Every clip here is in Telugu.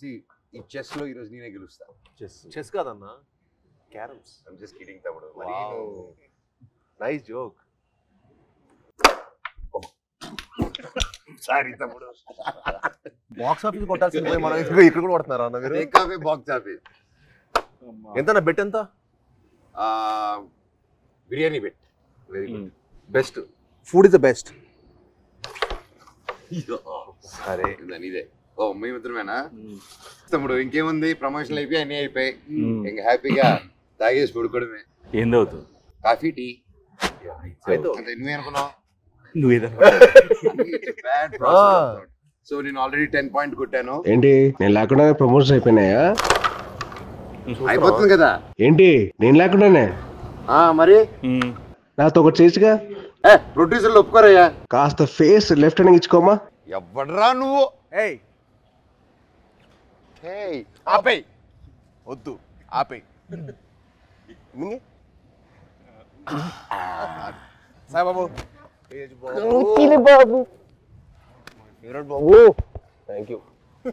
ఈ చెస్ లో ఈరోజు నేనే గెలుస్తా. చెస్ కాదన్నా, క్యారమ్స్. ఐమ్ జస్ట్ కిడింగ్ తమ్ముడు. Nice joke. సారీ తమ్ముడు. బాక్స్ ఆఫీస్ కొట్టాల్సింది మనం ఇక్కడ కూడా కొడుతున్నారా అన్న మీరు? Take off box office. ఎంత బెట్ ఎంత? Biryani bet. Very good. Best food is the best. సరే ఇదే. ఓ మీ మిత్రమేనా తమ్ముడు? ఇంకేముంది, ప్రమోషన్లు అయిపోయి అన్నీ అయిపోయి ఇంకా హ్యాపీగా తాగేసి పడుకోవడమే. ఏంది అవుతుంది? Coffee tea. నువ్వే అనుకున్నావు? సో నేను ఆల్రెడీ 10 పాయింట్ కొట్టాను. ఏంటి నేను లేకుండా ప్రమోషన్ అయిపోయినాయా? అయిపోతుంది కదా. ఏంటి నేను లేకుండానే? మరి నాతో ఒకటి చేసిగా. ప్రొడ్యూసర్లు ఒప్పుకోరయ్యా. కాస్త ఫేస్ లెఫ్ట్ హ్యాండ్ ఇచ్చుకోమా. ఎవడరా నువ్వు? ఆపేయ్, వద్దు ఆపేయ్. సాయిబాబు బాబు, థ్యాంక్ యూ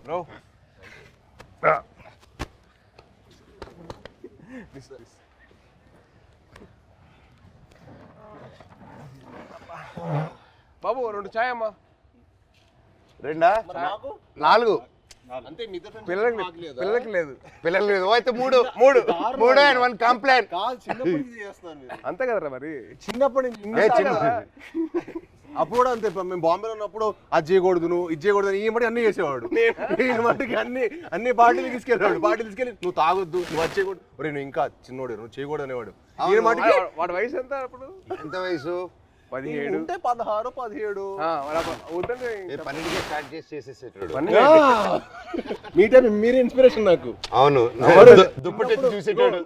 బ్రో. బాబు 2 చాయ్ అమ్మా. 2 4 అంతే. పిల్లలకి లేదు. పిల్లలు లేదు అయితే 3 అండ్ 1 కంప్లైంట్. అంతే కదరా మరి. చిన్నప్పటి నుంచి అప్పుడు కూడా అంతే. మేము బాంబేలో ఉన్నప్పుడు అది చేయకూడదు, నువ్వు ఇది చేయకూడదు, ఈ మట్టి అన్ని చేసేవాడు. నేను మట్టుకి అన్ని పార్టీలు తీసుకెళ్ళాడు. పార్టీలు తీసుకెళ్ళి నువ్వు తాగొద్దు, నువ్వు అది చేయకూడదు, ఒరే నువ్వు ఇంకా చిన్నోడు, నువ్వు చేయకూడదు అనేవాడు. వాడి వయసు ఎంత అప్పుడు? ఎంత వయసు? 17 ఉంటే 16 17. 12కే స్టార్ట్ చేసేసేటాడు. మీ టైం మీరే ఇన్స్పిరేషన్ నాకు. అవును, దుప్పటి చూసేటాడు.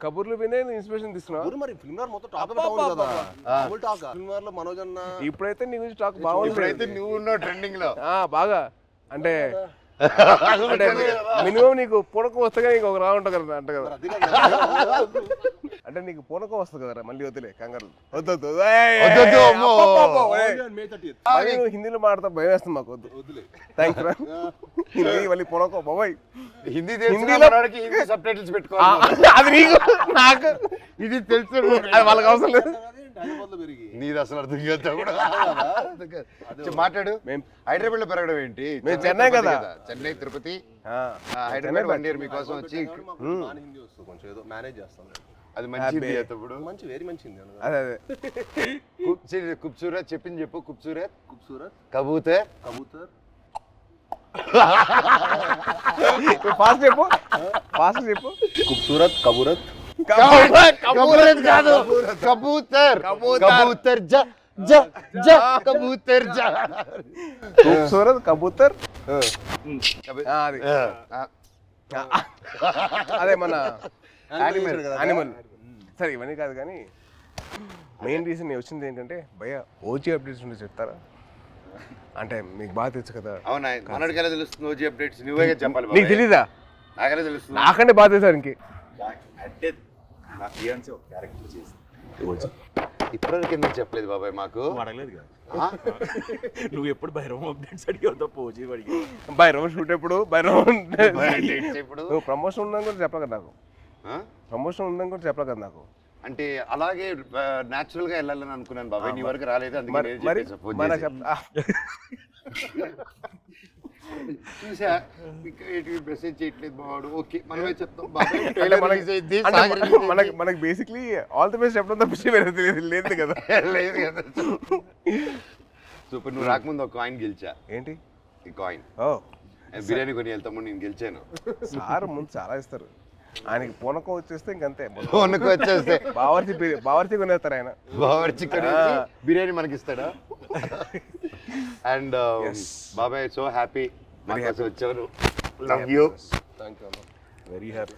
కబుర్లు వినే ఇన్స్పిరేషన్ తీసుకున్నావు. మరి ఫిల్మ్ మొత్తం టాక్ కదా. ఫిల్మ్ లో మనోజ్ అన్న ఇప్పుడైతే నీ గురించి టాక్ బాగుంది. ఇప్పుడైతే నువ్వు ఉన్నావు ట్రెండింగ్ లో బాగా. అంటే మినిమం నీకు పూనకం వస్తే నీకు ఒక రా ఉంటుంది కదా అంట కదా. అంటే నీకు పూనకం వస్తుంది కదరా, మళ్ళీ వద్దులే కంగారు. వద్దు హిందీలో మాట్లాడతా భయం వేస్తుంది మాకు. వద్దులే థ్యాంక్స్ రా. హిందీ మళ్ళీ పూనకం బాబాయ్. హిందీలో సబ్ టైటిల్స్ పెట్టుకోవాలి. అది నీకు నాకు ఇది తెలుసు, వాళ్ళకి అవసరం లేదు. నీది అసలు అర్థం కాదు. మాట్లాడు. హైదరాబాద్ లో పెరగడం ఏంటి? మేము చెన్నై కదా. చెన్నై తిరుపతి హైదరాబాద్ 1 year మీకోసం వచ్చి కొంచెం ఏదో మేనేజ్ చేస్తాను. అది మంచిది అప్పుడు. మంచి వెరీ మంచిది. అదే ఖూబ్సూరత్ చెప్పింది చెప్పు. ఖూబ్సూరత్ కబూతర్ ఫాస్ట్ చెప్పు. ఖూబ్సూరత్ కబూరత్ కాదు, కబూతర్ కబూతర్ ఖూబ్సూరత్ కబూతర్. అదే మన యానిమల్. సరే ఇవన్నీ కాదు కానీ మెయిన్ రీజన్ నేను వచ్చింది ఏంటంటే భయ్యా ఓజీ అప్డేట్స్ ఉంటే చెప్తారా? అంటే మీకు బాగా తెలుసు కదా. అవునా, మనకి ఎలా తెలుస్తుంది ఓజీ అప్డేట్స్? నువ్వే చెప్పాలి. నీకు తెలీదా? నాకెలా తెలుస్తుంది? నాకంటే బాగా తెలుసు ఇంకే. అంటే నా ఫియాన్సీ ఒక క్యారెక్టర్ చేసి ఇప్పటివరకు ఎందుకు చెప్పలేదు బాబాయ్ మాకు? అడగలేదు కదా. నువ్వు ఎప్పుడు భైరవం అప్డేట్స్ అడిగావు తప్ప ఓజీ అడిగి. భైరవం షూట్ ఎప్పుడు? భైరవం ఇప్పుడు నువ్వు ప్రమోషన్ ఉందని కూడా చెప్పలేదు కదా నాకు. ప్రమోషన్ ఉందని కూడా చెప్పలేదు కదా నాకు. అంటే అలాగే న్యాచురల్ గా వెళ్ళాలని అనుకున్నాను బాబాయ్. నీ వరకు రాలేదు, అందుకే చూసా మెసేజ్ చేయట్లేదు బావాడు. ఓకే మనమే చెప్తాం మనకి బేసిక్లీ ఆల్ ది బెస్ట్ చెప్పడం తప్ప లేదు కదా. లేదు కదా. సూపర్. నువ్వు రాకముందు ఒక కాయిన్ గెలిచా. ఏంటి ఈ కాయిన్? బిర్యానీ కొని వెళ్తాము, నేను గెలిచాను. సార్ ముందు చాలా ఇస్తారు. ఆయనకి పూనకం వచ్చేస్తే ఇంకంతే. పూనకం వచ్చేస్తే బావర్చి కొనేస్తారు ఆయన. బావర్చి కొనేసి బిర్యానీ మనకి ఇస్తాడా? అండ్ బాబాయ్ సో హ్యాపీ వచ్చాను. Love you. Very happy.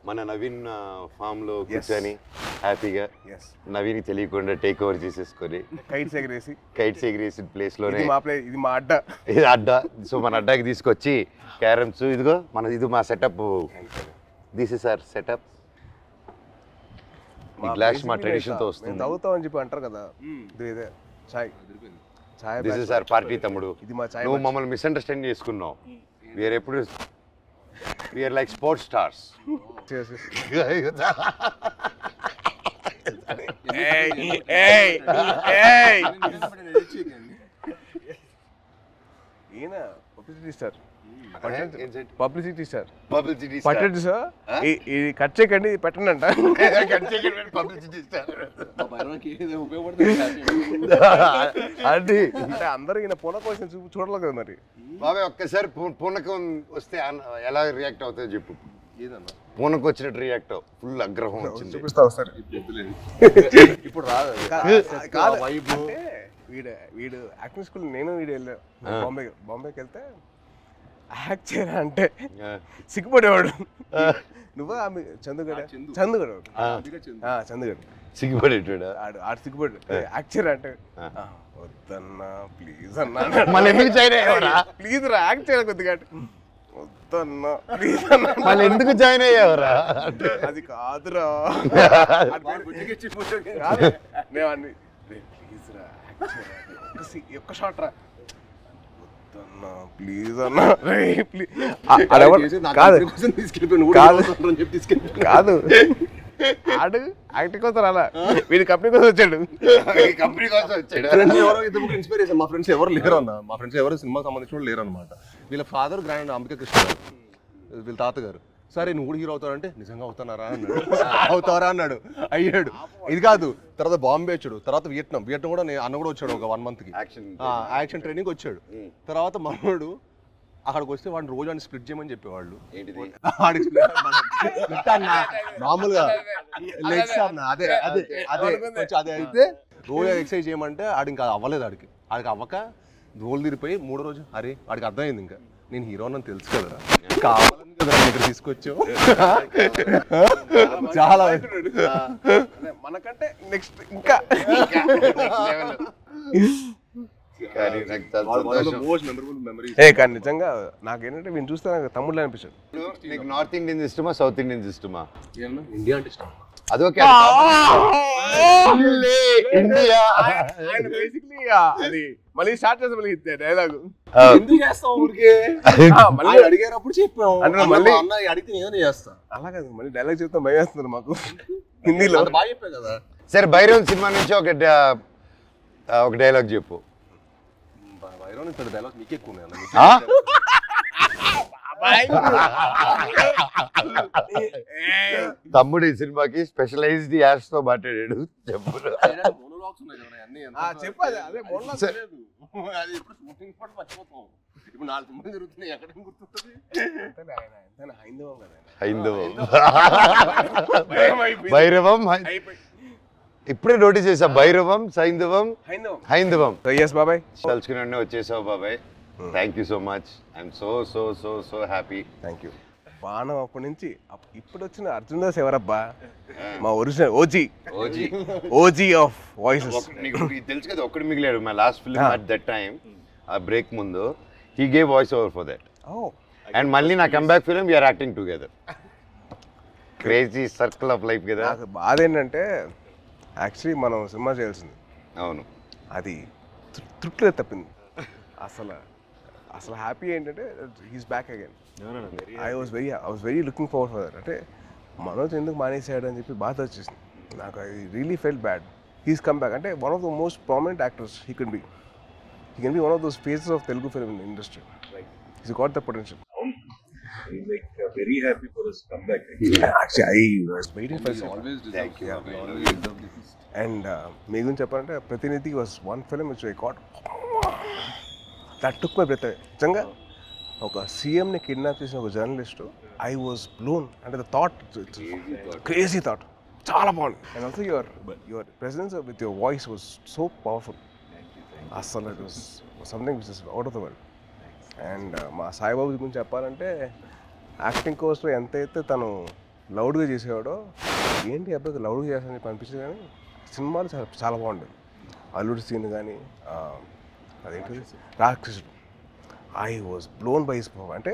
మన నవీన్ ఫామ్ లో కూర్చొని హ్యాపీగా నవీన్ తెలియకుండా టేక్ ఓవర్ చేసేసుకొని కైట్స్ ఎగిరేసి ప్లేస్ లోనే ఇది మా అడ్డా. ఇది అడ్డా. సో మన అడ్డాకి తీసుకొచ్చి క్యారమ్స్, ఇదిగో ఇది మా setup. This is our setup. ఈ గ్లాస్ మా ట్రెడిషన్ తో వస్తుంది. తాగుతాం అని చెప్పి అంటారు కదా, ఇదే చాయ్. దిస్ ఇస్ అవర్ పార్టీ తమ్ముడు. ఇది మా చాయ్. నువ్వు మమ్మల్ని మిస్అండర్స్టాండ్ చేసుకున్నావు. వీఆర్ ఎప్పుడు వీఆర్ లైక్ స్పోర్ట్స్ స్టార్స్. ఈయన పబ్లిసిటీ స్టార్. పబ్లిసిటీ పట్టండి సార్, ఇది కట్ చేయకండి, పెట్టండి అంట. పబ్లిసిటీ స్టార్ అంటే అందరూ ఈయన పూనకం వచ్చిన చూడలేదు కదా మరి. బాబాయ్ ఒక్కసారి పూనకం వస్తే ఎలా రియాక్ట్ అవుతుందో చెప్పు. పూనకం వచ్చినట్టు రియాక్ట్ అవ్వు. ఫుల్ ఆగ్రహం వచ్చింది. చూపిస్తావు సార్. ఇప్పుడు రాదు కాదు. వీడు యాక్టింగ్ స్కూల్ నేను వీడు వెళ్ళా బాంబేకి వెళ్తే యాక్ట్ చేయరా అంటే సిగ్గుపడేవాడు. నువ్వు ఆమె చందుగడ సిగ్గుపడేటాడు. ఆడు సిగ్గుపడి యాక్ట్ చేయరా అంటే వద్దన్నా ప్లీజ్ అన్నా. మళ్ళీ ఎందుకు జాయిన్ అయ్యావరా? ప్లీజ్ రా యాక్ట్ చేయరా కొద్దిగా. వద్దన్నా ప్లీజ్ అన్నా. మళ్ళీ ఎందుకు జాయిన్ అయ్యావరా? అది కాదురా, మేము అన్ని ప్లీజ్ రా ఒక్క షాట్ రా, వద్దన్నా ప్లీజ్ అన్నా కాదు. ఆడు యాక్టింగ్ కోసం అలా, వీడి కంపెనీ కోసం వచ్చాడు. కంపెనీ కోసం వచ్చాడు. ఇన్స్పిరేషన్ మా ఫ్రెండ్స్ ఎవరు లేరు అన్న. మా ఫ్రెండ్స్ ఎవరు సినిమాకి సంబంధించిన లేరు అనమాట. వీళ్ళ ఫాదర్ గ్రాండ్ అంబికా కృష్ణ గారు, వీళ్ళ తాతగారు. సరే నువ్వు కూడా హీరో అవుతావంటే నిజంగా అవుతున్నారా అన్నాడు. అవుతారా అన్నాడు. అయ్యాడు. ఇది కాదు, తర్వాత బాంబే వచ్చాడు, తర్వాత వియట్నాం కూడా అన్న కూడా వచ్చాడు ఒక 1 monthకి యాక్షన్ ట్రైనింగ్ వచ్చాడు. తర్వాత మనోడు అక్కడికి వస్తే వాడిని రోజు వాడిని స్ప్లిట్ చేయమని చెప్పేవాళ్ళు. మామూలుగా లెగ్స్ అన్న అదే అదే అదే కొంచెం అదే అయితే రోజు ఎక్సర్సైజ్ చేయమంటే ఆడు ఇంకా అవ్వలేదు. ఆడికి అవ్వక దోలు తీరిపోయి 3వ రోజు అరే వాడికి అర్థమైంది ఇంకా నేను హీరో అని తెలుసు కదా, కావాలని కదా దగ్గర తీసుకొచ్చావు. చాలా మనకంటే నెక్స్ట్ ఇంకా కానీ నిజంగా నాకేంటంటే వీళ్ళు చూస్తే నాకు తమ్ముళ్ళు అనిపించాడు. నీకు నార్త్ ఇండియన్స్ ఇష్టమా సౌత్ ఇండియన్స్ ఇష్టమా? ఇండియా అంటే ఇష్టం. అదొకే అది మళ్ళీ స్టార్ట్ చేస్తాం మళ్ళీ డైలాగ్ ఎందుకు చేస్తావు ఊరికే? మళ్ళీ అడిగారప్పుడు చెప్పాము అంటే మళ్ళీ అన్న అడిగితే నేను చేస్తా. అలా కాదు, మళ్ళీ డైలాగ్ చెప్తాం భయం వేస్తున్నారు మాకు హిందీలో. బాగా చెప్పావు కదా. సరే భైరవ్ సినిమా నుంచి ఒక డైలాగ్ చెప్పు. డైలాగ్ నీకు ఎక్కువ తమ్ముడు ఈ సినిమాకి స్పెషలైజ్డ్ యాడ్స్ తో మాట్లాడాడు. చెప్పు. చెప్పాలి అదే ఇప్పుడు 4 సినిమాలు జరుగుతున్నాయి, ఎక్కడ గుర్తుంటుంది? హైందవం భైరవం ఇప్పుడే నోటీస్ చేసా. భైరవం హైందవం. బాబాయ్ తలుచుకుని వచ్చేసావు బాబాయ్. Thank you so much. I'm so so so so happy. Thank you. బాణం అప్పటి నుంచి ఇప్పుడు వచ్చిన అర్జున్ దాస్ ఎవరబ్బా? మా ఒరిజినల్ ఓజీ ఆఫ్ వాయిసెస్. తెలుసు కదా, ఒక్కడు మిగిలాడు. My last film at that time ఆ బ్రేక్ ముందు he gave voice over for that. And మళ్ళీ నా comeback film we are acting together. Crazy circle of life కదా. నాకు బాధ ఏంటంటే యాక్చువల్లీ మనం సినిమా చేయాల్సింది. అవును, అది తృప్తిలో తప్పింది. అసలు హ్యాపీ ఏంటంటే he's back again. I was very looking forward for that. అంటే మనోజ్ ఎందుకు మానేసాడు అని చెప్పి బాధ వచ్చేసింది నాకు. I really felt bad. He's come back. అంటే one of the most prominent actors he can be one of those faces of Telugu film industry. He's got the potential. Like very happy for his comeback. Actually, I was waiting for this. Always Thank you. always love this. And మీ గురించి చెప్పాలంటే Prathinidhi was one film which I got that took my breath away. నిజంగా ఒక సీఎంని కిడ్నాప్ చేసిన ఒక జర్నలిస్టు, ఐ వాజ్ బ్లోన్. అంటే ద థాట్, క్రేజీ థాట్, చాలా బాగుంది. And also your presence with your voice was so powerful. అసలు it was something which is out of the world. And మా సాయిబాబు గురించి చెప్పాలంటే యాక్టింగ్ కోర్స్లో ఎంతైతే తను లౌడ్గా చేసేవాడో, ఏంటి అబ్బాయి లౌడ్గా చేస్తానని చెప్పి అనిపించింది. కానీ సినిమాలు చాలా బాగుండేది. అల్లుడి సీన్ కానీ అదేంటి Rakshasudu, I was blown by his performance. అంటే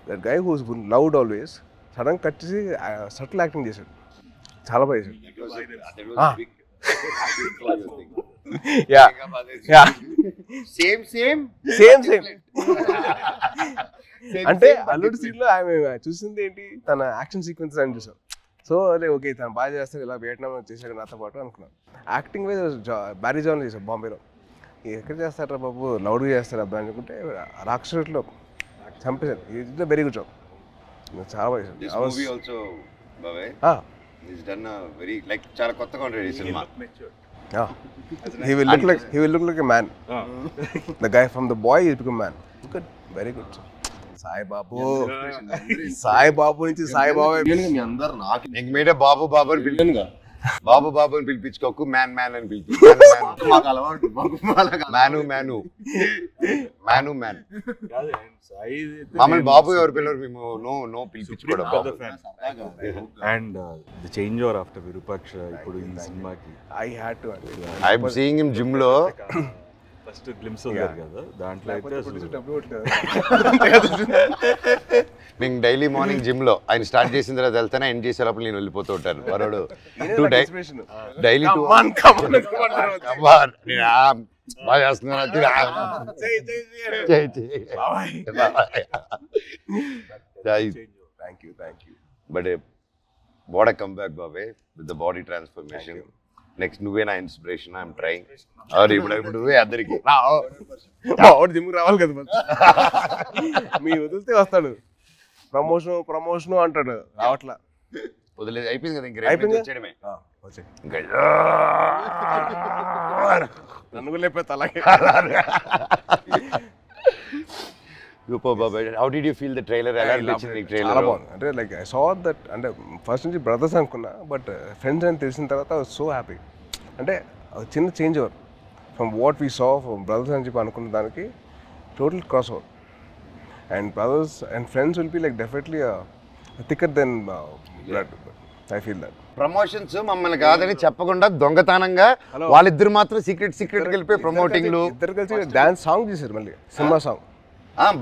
that guy who's loud always sudden cut చేసి సటిల్ యాక్టింగ్ చేశాడు. చాలా బాగా చేశాడు. యా యా సేమ్ సేమ్ అంటే అల్లుడు సీన్ లో ఆమె చూసింది ఏంటి, తన యాక్షన్ సీక్వెన్స్ అని చూసాం. సో అదే ఓకే తను బాగా చేస్తాడు, ఇలా వియట్నాం చేశాడు నాతో పాటు అనుకున్నాను. యాక్టింగ్ వైజ్ బ్యారీ జాన్ చేశాడు బాంబేలో. ఎక్కడ చేస్తారా బాబు, లౌడ్గా చేస్తారు అబ్బాయి అనుకుంటే రాక్షసులో చంపేశాడు. ఇది వెరీ గుడ్ జాబ్, చాలా బాగా చేశాడు. చాలా కొత్తగా ఉంటుంది ఈ cinema. He will look like a man. The guy from the boy is become man. Good, very good. Sai Babu నుంచి సాయి బాబు మీ అందరు నాకు నీకు మీడే బాబు బాబు అని పిలిచానుగా, బాబు బాబు అని పిలిపించుకోకు, మ్యాన్ మ్యాన్ అని పిలిపి. మాకు అలవాటు, మ్యాను మ్యాను మ్యాను మ్యాన్. మమ్మల్ని బాబు ఎవరు పిల్లలు, మేము నో పిలిపించుకోవడం. And the change over after Virupaksha ఇప్పుడు ఈ సినిమాకి I am seeing him gym లో ఫస్ట్ గ్లిమ్స్ వదిలారు కదా, దాంట్లో అయితే మేము డైలీ మార్నింగ్ జిమ్ లో ఆయన స్టార్ట్ చేసిన తర్వాత వెళ్తానే, ఎండ్ చేసేటప్పుడు నేను వెళ్ళిపోతూ ఉంటాను. వరుడు డైలీ బాగా చేస్తున్నారు. But what a comeback బాబే with the body transformation. Next నువ్వే నా ఇన్స్పిరేషన్, ఐఎమ్ ట్రైంగ్. ఇప్పుడు నువ్వే అందరికి జిమ్ రావాలి కదా, మీరు వదిలితే వస్తాడు. ప్రమోషన్ అంటాడు, రావట్లా. వదిలేదు, అయిపోయింది కదా, ఇంకా వచ్చేయడమే. నన్ను కూడా లేకపోతే అలాగే. How did you feel the trailer? ఎలా అనిపించింది ట్రైలర్? చాలా బాగుంది. అంటే లైక్ ఐ సా దట్, అంటే ఫస్ట్ నుంచి బ్రదర్స్ అనుకున్నా, బట్ ఫ్రెండ్స్ అని తెలిసిన తర్వాత ఐ వాజ్ సో హ్యాపీ. అంటే చిన్న change over from what we saw from brothers అని చెప్పి అనుకున్న దానికి total cross over. And brothers and friends will be like definitely thicker then blood. I feel that. Promotions మమ్మల్ని కాదని చెప్పకుండా దొంగతనంగా వాళ్ళిద్దరు మాత్రం సీక్రెట్ వెళ్ళిపోయి ప్రమోటింగ్లు, ఇద్దరు కలిసి డాన్స్ సాంగ్ చేశారు, మళ్ళీ సినిమా సాంగ్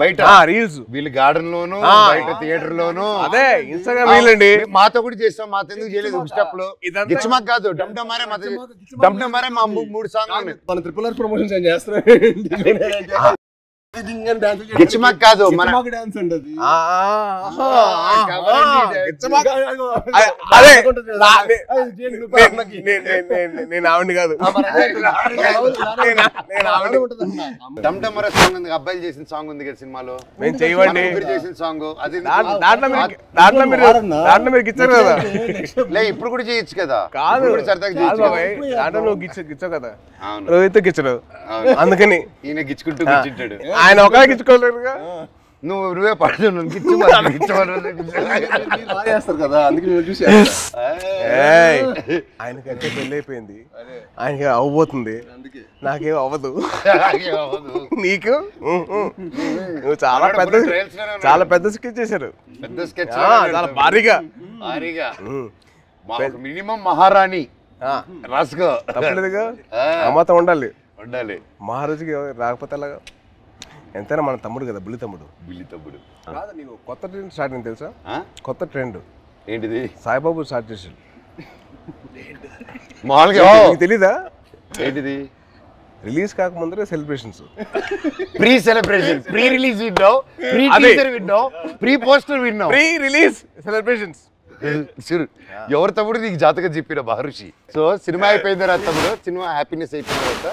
బయట రీల్స్, వీళ్ళు గార్డెన్ లోను, బయట థియేటర్ లోను. అదే ఇన్స్టాగ్రామ్ రీల్ అండి. మాతో కూడా చేస్తాం, మాతో ఎందుకు చేయలేదు? స్టెప్ లో గిచ్మాక్ కాదు, డమ్డమారే మా 3 సాంగ్ మన ట్రిపుల్ ఆర్ ప్రమోషన్స్ ఏం చేస్తారు. గిచ్మాక్ కాదు, మన డాన్స్ అంటది. నేను ఆవిడ కాదు, డమ్డమరే సాంగ్ ఉంది, అబ్బాయిలు చేసిన సాంగ్ ఉంది కదా సినిమాలో, మేము చేయవండి చేసిన సాంగ్. అది దాంట్లో మీరు గిచ్చారు కదా. లే ఇప్పుడు కూడా చేయొచ్చు కదా. కాదు దాంట్లో నువ్వు గిచ్చావు కదా, రోహిత్ గిచ్చడు, అందుకని ఈయన గిచ్చుకుంటూ గిచ్చింటాడు. ఆయన ఒక గిచ్చుకోలేరుగా. నువ్వే పడుతు చేస్తారు కదా, అందుకే చూసి ఆయనకంటే పెళ్ళి అయిపోయింది, ఆయనకి అవ్వబోతుంది, నాకేం అవ్వదు. నీకు నువ్వు చాలా పెద్ద స్కెచ్ చేశారు, చాలా భారీగా. మినిమం మహారాణి రాసుకో, తప్పలేదుగా. అమ్మతో ఉండాలి. మహారాజుకి రాకపోతే అలాగా. ఎంతైనా మన తమ్ముడు కదా, బుల్లి తమ్ముడు. కాదు, నీకు కొత్త ట్రెండ్ స్టార్ట్ అయింది తెలుసా? కొత్త ట్రెండ్ ఏంటిది? సాయిబాబు స్టార్ట్ చేశాడు. మామూలుగా తెలీదా? ఏంటిది? రిలీజ్ కాకముందరే celebrations, pre celebration, pre release విన్నావు, ప్రీ టీజర్ విన్నావు, ప్రీ పోస్టర్ విన్నావు, ప్రీ రిలీజ్ సెలబ్రేషన్స్. ఎవరు తమ్ముడు నీకు జాతకం చెప్పిన మహర్షి. సో సినిమా అయిపోయిన తర్వాత తమ్ముడు, సినిమా హ్యాపీనెస్ అయిపోయిన తర్వాత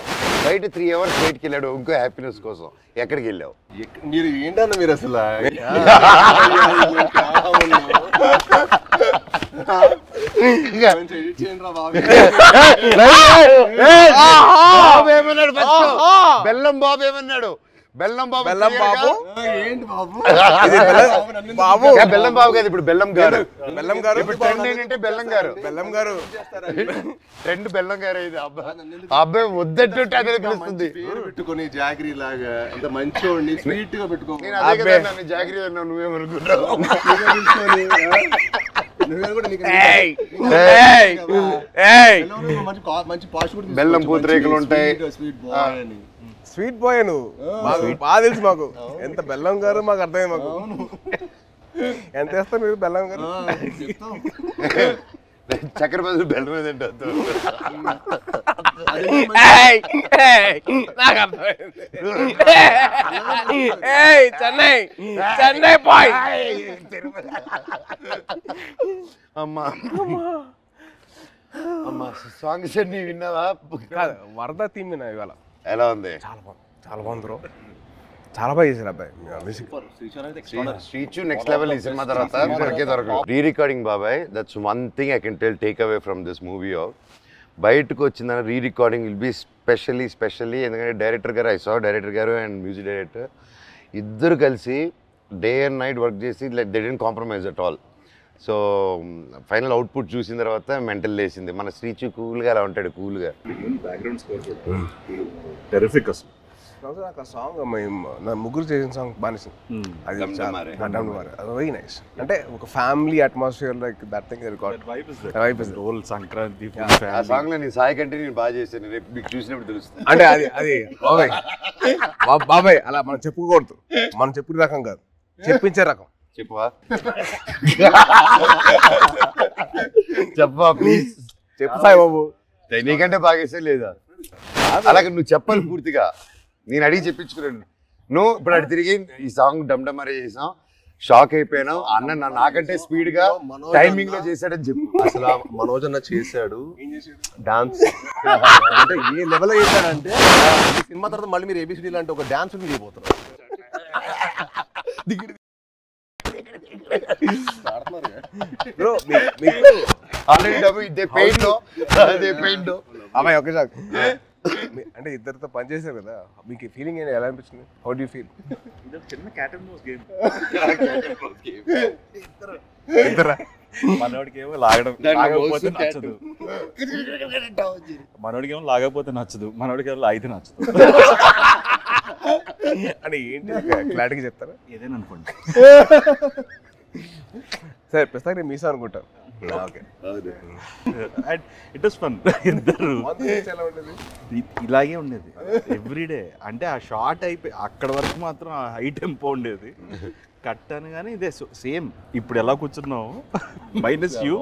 బయట 3 hours బయటకి వెళ్ళాడు ఇంకో హ్యాపీనెస్ కోసం. ఎక్కడికి వెళ్ళావు? మీరు ఏంటన్నా మీరు అసలు బెల్లం బాబు ఏమన్నాడు? బెల్లం బాబు ఏంటి బాబు? బాబు బెల్లం బాబు కాదు, ఇప్పుడు బెల్లం గారు. ఇప్పుడు ట్రెండ్ ఏంటంటే బెల్లం గారు. ట్రెండ్ బెల్లం గారు. ఇది అబ్బాయి వద్దట్టు అదే పిలుస్తుంది. పెట్టుకుని జాగిరి లాగా ఎంత మంచి స్వీట్ గా పెట్టుకో. నేను అదే కదా నన్ను జాగిరి అన్నావు, నువ్వేమనుకుంటావు? బెల్లం పూతరేకులు ఉంటాయి. స్వీట్ బాయ్ నువ్వు, బాగా తెలుసు మాకు. ఎంత బెల్లం గారు మాకు అర్థమైంది. మాకు ఎంత వేస్తారు మీరు బెల్లం గారు? చక్కెర బదులు బెల్లం మీద తింటా. చెన్నై బాయ్. అమ్మా అమ్మా సాంగ్స్ అన్ని విన్నావా? కాదు, వరద థీమ్ విన్నా ఇవాళ. ఎలా ఉంది? చాలా బాగుంది బ్రో, చాలా బాగా చేశారు అబ్బాయి. శ్రీచు నెక్స్ట్ లెవెల్ ఈ సినిమా తర్వాత మనకే దొరకదు. రీ రికార్డింగ్ బాబాయ్, that's one thing I can take away from this movie. బయటకు వచ్చిందని re recording will be specially ఎందుకంటే డైరెక్టర్ గారు, డైరెక్టర్ గారు అండ్ మ్యూజిక్ డైరెక్టర్ ఇద్దరు కలిసి డే అండ్ నైట్ వర్క్ చేసి they didn't compromise at all. So final output చూసిన తర్వాత మెంటల్ లేసింది. మన శ్రీచు కూల్గా అలా ఉంటాడు, కూల్గా. బ్యాక్గ్రౌండ్ స్కోర్ కూడా టెరిఫిక్ అసలు. నాకు ఆ సాంగ్ నా ముగ్గురు చేసిన సాంగ్ బాగా అది వెరీ నైస్. అంటే ఒక family atmosphere like that thing record role Sankranti ఆ సాంగ్ లో నేను సాయి కంటే నేను బాగా చేశాను, రేపు మీకు చూసినప్పుడు తెలుస్తుంది. అంటే అది బాబాయ్ అలా మనం చెప్పుకోకూడదు, మనం చెప్పిన రకం కాదు, చెప్పించే రకం. చెప్పవా? చెప్పవా ప్లీజ్? చెప్పు సాయి బాబు. నీకంటే బాగా చేసే లేదా? అలాగే నువ్వు చెప్పాలి పూర్తిగా. నేను అడిగి చెప్పించుకున్నాను. నువ్వు ఇప్పుడు అటు తిరిగి ఈ సాంగ్ డమ్డమరే చేసాం, షాక్ అయిపోయినావు. అన్న నాకంటే స్పీడ్ గా టైమింగ్ లో చేశాడని చెప్పు. అసలు మనోజ్ అన్న చేశాడు డాన్స్. అంటే ఏ లెవెల్ చేశాడంటే సినిమా తర్వాత మళ్ళీ మీరు ఏబిసిడి లాంటి ఒక డాన్స్ చేయబోతున్నారు. అమ్మాయి ఓకే సార్. అంటే ఇద్దరితో పనిచేశారు కదా, మీకు ఫీలింగ్ ఎలా అనిపించింది? How do you feel? చిన్న క్యాట్ అండ్ మౌస్ గేమ్. ఇద్దరా? మనోడికేమో లాగకపోతే నచ్చదు, మనోడికేమో లాగకపోతే నచ్చదు, మనోడికేమో లాగితే నచ్చదు. అంటే ఏంటి క్లారిటీగా చెప్తారా? ఏదైనా అనుకోండి. సరే ప్రస్తుతానికి మీసా అనుకుంటాను. It was fun. ఇద్దరు ఇలాగే ఉండేది ఎవ్రీడే. అంటే ఆ షార్ట్ అయిపోయి అక్కడ వరకు మాత్రం హై టెంపో ఉండేది. కట్ అని కానీ ఇదే సేమ్ ఇప్పుడు ఎలా కూర్చున్నావు minus you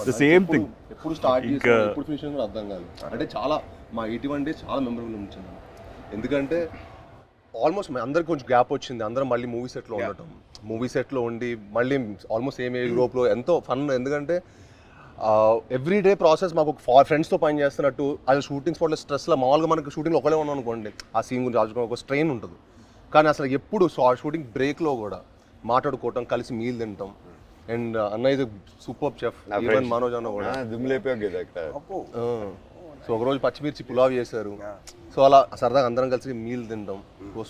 the same thing. ఎప్పుడు స్టార్ట్ చేసి ఎప్పుడు ఫినిష్ కూడా అర్థం కాదు. అంటే చాలా మా 81 days చాలా మెమరబుల్ ఉంచింది. ఎందుకంటే ఆల్మోస్ట్ అందరికి కొంచెం గ్యాప్ వచ్చింది. అందరం మళ్ళీ మూవీ సెట్లో ఉండటం, మూవీ సెట్లో ఉండి మళ్ళీ ఆల్మోస్ట్ సేమ్ ఏజ్ గ్రూప్లో ఎంతో ఫన్. ఎందుకంటే ఎవ్రీడే ప్రాసెస్ మాకు ఫ్రెండ్స్తో పని చేస్తున్నట్టు. అది షూటింగ్ స్పాట్లో స్ట్రెస్లో మామూలుగా మనకు షూటింగ్లో ఒకలే ఉన్నాం అనుకోండి, ఆ సీన్ గురించి ఆలోచుకోవడం ఒక స్ట్రెయిన్ ఉంటుంది. కానీ అసలు ఎప్పుడు షూటింగ్ బ్రేక్లో కూడా మాట్లాడుకోవటం, కలిసి మీల్ తింటాం. అండ్ అన్న ఇది సూపర్ చెఫ్, ఈవెన్ మనోజ్ అన్న కూడా సో ఒకరోజు పచ్చిమిర్చి పులావ్ చేశారు. సో అలా సరదాగా అందరం కలిసి మీల్ తింటాం.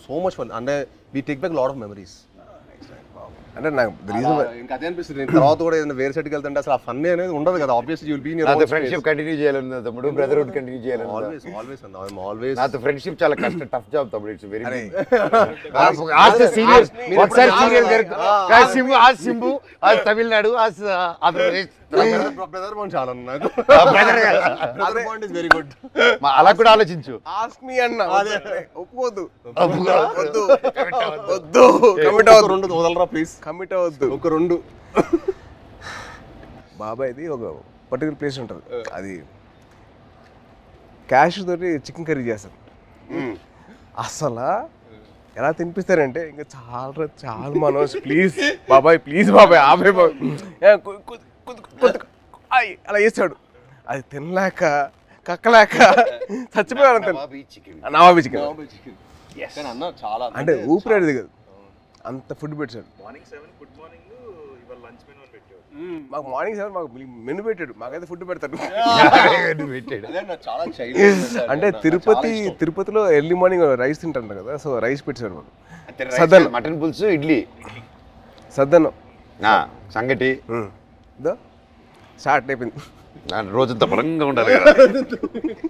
So much fun. అంటే we take back lot of memories. అంటే నాకు ఇంకా అదే అనిపిస్తుంది. తర్వాత కూడా ఏదైనా వేరే సెట్కి వెళ్తుంటే అసలు ఆ ఫన్ అనేది ఉండదు కదా. Obviously you will be in your friendship continue చేయాలన్నా తమ్ముడు, బ్రదర్హుడ్ కంటిన్యూ చేయాలన్నా ఆల్వేస్ అన్న ఐ యామ్ ఆల్వేస్. నాతో ఫ్రెండ్షిప్ చాలా కష్టం, టఫ్ జాబ్ తమ్ముడు. It's very serious. ఒకసారి సీరియస్ సింబు, ఆ సింబు, ఆ తమిళనాడు, ఆ ఆంధ్రప్రదేశ్ బ్రదర్ బాండ్ చాలా నాకు. Brother bond is very good. అలా కూడా ఆలోచించు. ఆస్క్ మీ అన్న. ఒప్పుకోవద్దు, వద్దు, వద్దు, కమిట్ అవ్వద్దు. రెండు వదలరా ప్లీజ్, కమిట్ అవ్వద్దు. ఒక రెండు. బాబాయ్ది ఒక పర్టికులర్ ప్లేస్ ఉంటుంది, అది క్యాష్ తోటి చికెన్ కర్రీ చేస్తారు. అసలు ఎలా తినిపిస్తారంటే ఇంకా చాలా మనోజ్ ప్లీజ్ బాబాయ్, ప్లీజ్ బాబాయ్ ఆపే బాబాయ్ అలా చేస్తాడు. అది తినలేక కక్కలేక చచ్చిపోయాడు. నవాబీ చికెన్ అన్న చాలా అంటే ఊపిరాడు కదా, అంత ఫుడ్ పెట్టాడు. మార్నింగ్ 7 గుడ్ మార్నింగ్, ఇవాళ లంచ్ మెనూ అని పెట్టాడు. మాకు మార్నింగ్ 7 మాకు మెనూ పెట్టాడు, మాకైతే ఫుడ్ పెడతాడు. అంటే తిరుపతిలో ఎర్లీ మార్నింగ్ రైస్ తింటారు కదా, సో రైస్ పెట్టాడు మాకు. సద్దన్నం, మటన్ పులుసు, ఇడ్లీ, సద్దన్నం, సంగటి స్టార్ట్ అయిపోయింది. రోజంతా బలంగా ఉండాలి కదా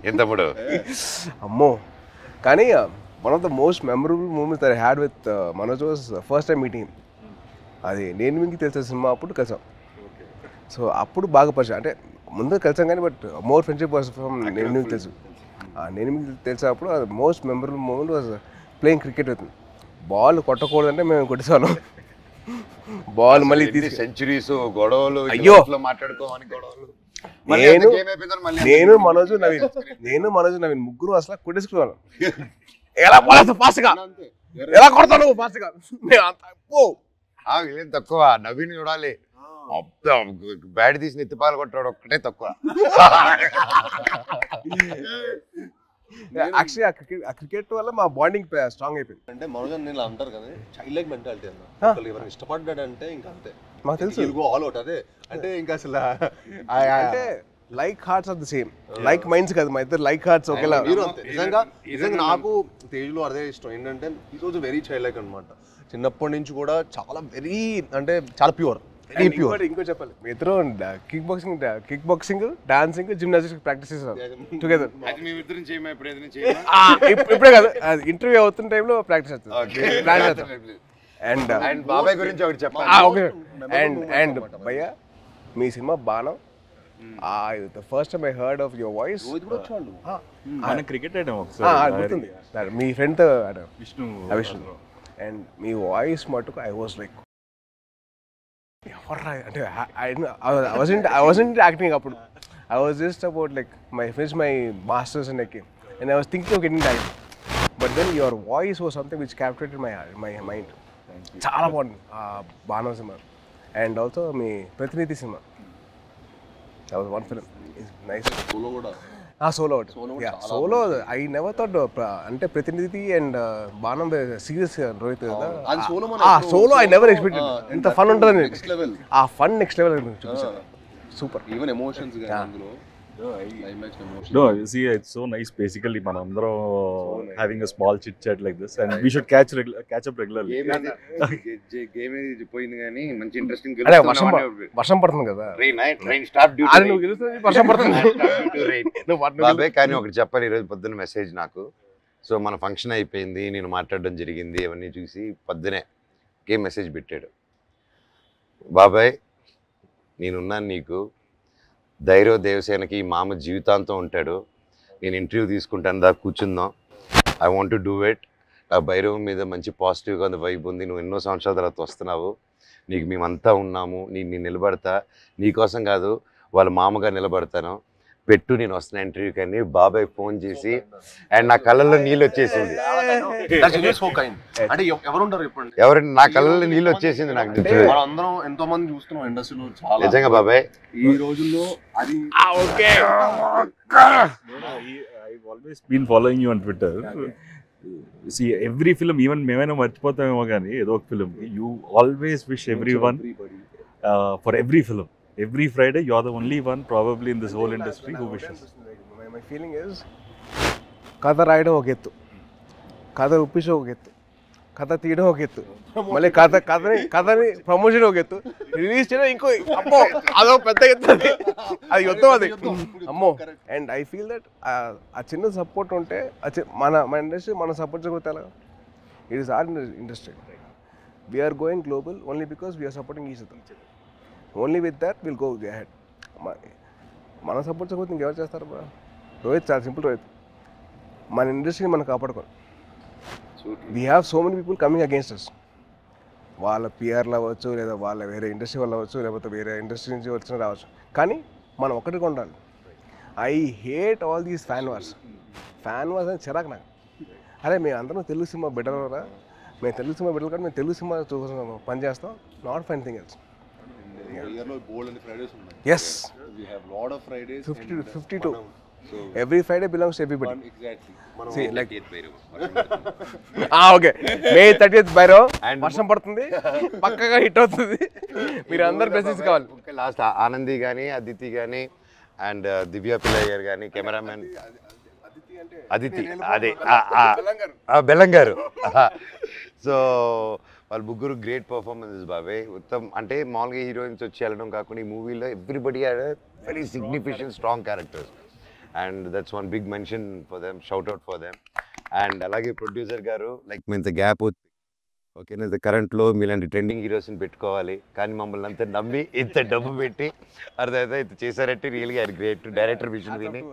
ఏం తమ్ముడు. అమ్మో. కానీ one of the most memorable moments that I had with Manoj was first time meeting. అది నేను మీకు తెలిసిన సినిమా అప్పుడు కలిసాం. సో అప్పుడు బాగా పరిచయం, అంటే ముందు కలిసాం కానీ but more friendship was from నేను మీకు తెలుసు. నేను మీకు తెలిసినప్పుడు అది most memorable moment was playing cricket with. Ball కొట్టకూడదంటే మేము కొట్టేసాను. బాల్ మళ్ళీ సెంచరీస్, గొడవలు, అయ్యో మాట్లాడుకోవాలి గొడవలు. నేను మనోజ్ నవీన్ ముగ్గురు అసలు కొట్టేసుకున్నాను. ఎలా పోలేదు ఫాస్ట్గా, ఎలా కొడతాను ఫాస్ట్గా. తక్కువ నవీన్ చూడాలి, బ్యాట్ తీసి ఎత్తిపాలు కొట్టాడు ఒక్కటే తక్కువ. యాక్చువల్లీ ఆ క్రికెట్ వల్ల మా బాండింగ్ స్ట్రాంగ్ అయిపోయింది. అంటే మనోజ్ నేను అంటారు కదా చైల్డ్ లైక్ మెంటాలిటీ అన్న. ఎవరైనా ఇష్టపడ్డాడంటే ఇంకా అంతే, మాకు తెలుసు ఆల్ అవుట్. అదే అంటే ఇంకా అసలు అంటే like hearts are the same, like minds కదా మా ఇద్దరు లైక్ హార్ట్స్ ఒకేలా. మీరు అంతే. నిజంగా నాకు తేజ్లో అదే ఇష్టం ఏంటంటే ఈరోజు వెరీ చైల్డ్ లైక్ అనమాట. చిన్నప్పటి నుంచి కూడా చాలా వెరీ అంటే చాలా ప్యూర్. ఇంకో చెప్పాలి, మీ ఇద్దరు kick boxing dancing gymnastics practice చేస్తారు టుగెదర్. ఇప్పుడే కాదు, ఇంటర్వ్యూ అవుతున్న టైంలో ప్రాక్టీస్ చేస్తారు. అండ్ బాబాయ్ గురించి ఒకటి చెప్పాలి. ఓకే. అండ్ భయ్యా మీ సినిమా Baanam, the first time I heard of your voice, cricket ఆడాం ఒకసారి, గుర్తుంది మీ ఫ్రెండ్తో విష్ణు. అండ్ మీ వాయిస్ మటుకు ఐ వాజ్ లైక్ అంటే I wasn't acting అప్పుడు. I was just about like finished my masters in acting and I was thinking of getting that, but then your voice was something which captured my mind. చాలా బాగుంది బాణం సినిమా. అండ్ ఆల్సో మీ ప్రతినిధి cinema, that was one film. It's nice. Solo కూడా సోలో ఐ నెవర్ థాట్ అంటే ప్రతినిధి అండ్ బాణం సీరియస్ రోహిత్ కదా. సోలో ఐ నెవర్ ఎక్స్పెక్టెడ్ ఇంత ఫన్ ఉంటుంది. ఆ ఫన్ నెక్స్ట్ లెవెల్ చూపించారు. సూపర్. ఈవెన్ ఎమోషన్స్ గాని అందులో No, see, it's so nice. Basically, manandro having a small chit chat like this, and we should catch up regularly. Game ఏది పోయింది కానీ మంచి ఇంట్రెస్టింగ్. అదే వర్షం పడుతుంది కదా, ట్రైన్ స్టాప్ డ్యూటీ. అది నువ్వు గెలుస్తుంది, వర్షం పడుతుంది. బాబాయ్ కానీ ఒకటి చెప్పాలి, ఈరోజు పొద్దున్న మెసేజ్ నాకు. సో మన ఫంక్షన్ అయిపోయింది, నేను మాట్లాడడం జరిగింది, అవన్నీ చూసి పొద్దునే గేమ్ మెసేజ్ పెట్టాడు. బాబాయ్ నేనున్నాను నీకు, ధైర్య దేవసేనకి మామ జీవితాంతం ఉంటాడు, నేను ఇంటర్వ్యూ తీసుకుంటాను, దా కూర్చుందాం, I want to do it. ఆ భైరవం మీద మంచి పాజిటివ్గా ఉంది, వైబ్ ఉంది, నువ్వు ఎన్నో సంవత్సరాల తర్వాత వస్తున్నావు, నీకు మేమంతా ఉన్నాము, నేను నిలబడతా, నీకోసం కాదు వాళ్ళ మామగా నిలబడతాను, పెట్టు నేను వస్తున్నా ఇంటర్వ్యూకి అని బాబాయ్ ఫోన్ చేసి, అండ్ నా కళ్ళల్లో నీళ్ళు వచ్చేసింది. అంటే ఎవరుంటారు ఇప్పుడు ఎవరంటే నా కళ్ళల్లో నీళ్ళు వచ్చేసింది నాకు. అందరం ఎంతో మంది చూస్తున్నాం ఇండస్ట్రీలో చాలా. నిజంగా బాబాయ్ ఈ రోజుల్లో అది I've always been following you on Twitter. See, every film, even మేమైనా మర్చిపోతామేమో కానీ ఏదో ఒక film, you always wish everyone for every film. Every Friday, you're the only one probably in this whole industry who wishes. My feeling is, కథ రాయడం ఒక ఎత్తు, కథ ఉప్పించడం ఒక ఎత్తు, కథ తీయడం ఒక ఎత్తు, మళ్ళీ కథని ప్రమోషన్ ఒక ఎత్తు, రిలీజ్ చేయడం ఇంకో అమ్మో అదో పెద్ద ఎత్తు, అది యుద్ధం అది అమ్మో. అండ్ ఐ ఫీల్ దట్ ఆ చిన్న సపోర్ట్ ఉంటే మన ఇండస్ట్రీ మనం సపోర్ట్ చేయకపోతే ఎలా? It is our industry. We're going global only because we're supporting each other. Only with that will go ahead. మనం సపోర్ట్ చేయకపోతే ఇంకెవరు చేస్తారు బ్రో? రోహిత్ చాలా సింపుల్. రోహిత్ మన ఇండస్ట్రీని మనం కాపాడుకోవాలి. We have so many people coming against us. వాళ్ళ పిఆర్లు అవ్వచ్చు, లేదా వాళ్ళ వేరే ఇండస్ట్రీ వాళ్ళు అవ్వచ్చు, లేకపోతే వేరే ఇండస్ట్రీ నుంచి వచ్చిన రావచ్చు, కానీ మనం ఒక్కటిగా ఉండాలి. I hate all these fan wars అని చిరాకు నాకు. అరే మేము అందరం తెలుగు సినిమా బెటర్రా, మేము తెలుగు సినిమా బెటర్ కానీ మేము తెలుగు సినిమా పని చేస్తాం, not for anything else. Yes, we have lot of Fridays, 50 to 52. So every Friday belongs to everybody. Exactly. See, like okay, May 30th Bhairav, వర్షం పడుతుంది, పక్కగా హిట్ అవుతుంది, మీరు అందరు బ్లెస్సింగ్స్ కావాలి. లాస్ట్ ఆనంది కానీ, అదితి కానీ, అండ్ దివ్య పిల్లయ్య గారు కానీ, కెమెరామెన్ అదితి, అదే బెల్లంగారు. సో వాళ్ళు ముగ్గురు గ్రేట్ పర్ఫార్మెన్సెస్ బాబాయ్. ఉత్తమ్ అంటే మామూలుగా హీరోయిన్స్ వచ్చి వెళ్ళడం కాకుండా ఈ మూవీలో everybody had very significant strong characters, and that's one big mention for them, shout out for them. And అలాగే ప్రొడ్యూసర్ గారు లైక్ మీ ఇంత గ్యాప్ అవుతుంది, ఓకేనా, ఇంత కరెంట్లో మీలాంటి ట్రెండింగ్ హీరోస్ని పెట్టుకోవాలి, కానీ మమ్మల్ని అంతా నమ్మి ఇంత డబ్బు పెట్టి అర్థమైతే ఇంత చేశారంటే రియల్గా ఆయన గ్రేట్. డైరెక్టర్ విజన్ విని,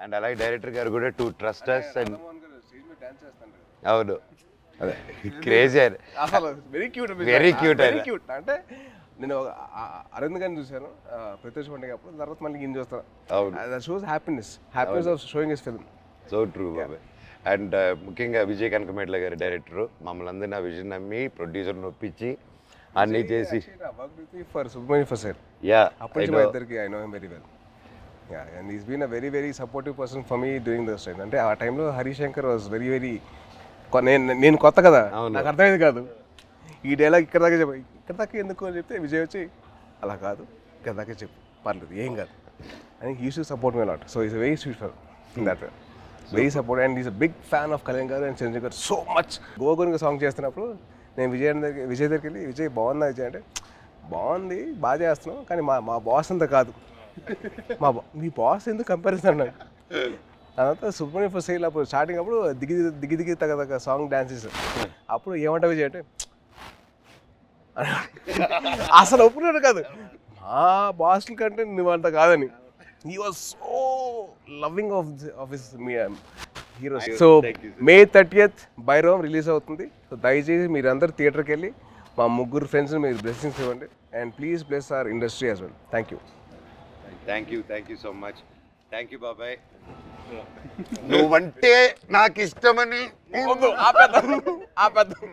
అండ్ అలాగే డైరెక్టర్ గారు కూడా టు ట్రస్ట్ అస్. అండ్ అవును, అదే క్రేజీ, అసలు వెరీ క్యూట్ వెరీ క్యూట్. అంటే నేను అరవింద్ గారిని చూశాను ప్రత్యక్ష పండుగ అప్పుడు, తర్వాత మళ్ళీ ఈయన చూస్తాను. అవును. That shows happiness of showing his film. So true బాబాయ్. అండ్ ముఖ్యంగా విజయ్ కనకమేట్ల గారి డైరెక్టర్ మమ్మల్ని అందరినీ ఆ విజన్ నమ్మి ప్రొడ్యూసర్ నొప్పించి అన్నీ చేసి for Subrahmanyam for sir ya అప్పటి నుంచి మా ఇద్దరికి I know him very well. Ya and is been a very very supportive person for me during those time. అంటే ఆ టైంలో హరిశంకర్ వాజ్ వెరీ వెరీ, నేను కొత్త కదా, నాకు అర్థమైంది కాదు ఈ డైలాగ్ ఇక్కడ దాకా చెప్పు, ఇక్కడ దాకా ఎందుకు అని చెప్తే విజయ్ వచ్చి అలా కాదు ఇక్కడ దాకా చెప్పు పర్లేదు ఏం కాదు అని he to support me lot. So is very sweet for that very support and is a big fan of Kalyan గారు అండ్ చిరంజీవి గారు సో మచ్. గోవా గురించి సాంగ్ చేస్తున్నప్పుడు నేను విజయ్ దగ్గరికి వెళ్ళి విజయ్ బాగుందా విజయ్ అంటే, బాగుంది బాగా చేస్తున్నాం కానీ మా బాస్ అంతా కాదు, మీ బాస్ ఎందుకు కంపారిజన్ అన్నాడు. తర్వాత సుబ్రహ్మణ్యం ఫర్ సేల్ అప్పుడు స్టార్టింగ్ అప్పుడు దిగి తగ్గ సాంగ్ డాన్సెస్ అప్పుడు ఏమంటా విజయ్ అంటే అసలు ఒప్పుకున్నాడు కాదు, మా బాస్ల కంటే నువ్వంత కాదని. He was so loving of his heroes. So May 30th బైరోమ్ రిలీజ్ అవుతుంది. సో దయచేసి మీరందరూ థియేటర్కి వెళ్ళి మా ముగ్గురు ఫ్రెండ్స్ని మీరు బ్లెస్సింగ్స్ ఇవ్వండి and please bless our industry as well. Thank you so much. Thank you బాబాయ్. నువ్వంటే నాకు ఇష్టమని ఆపేద్దాం.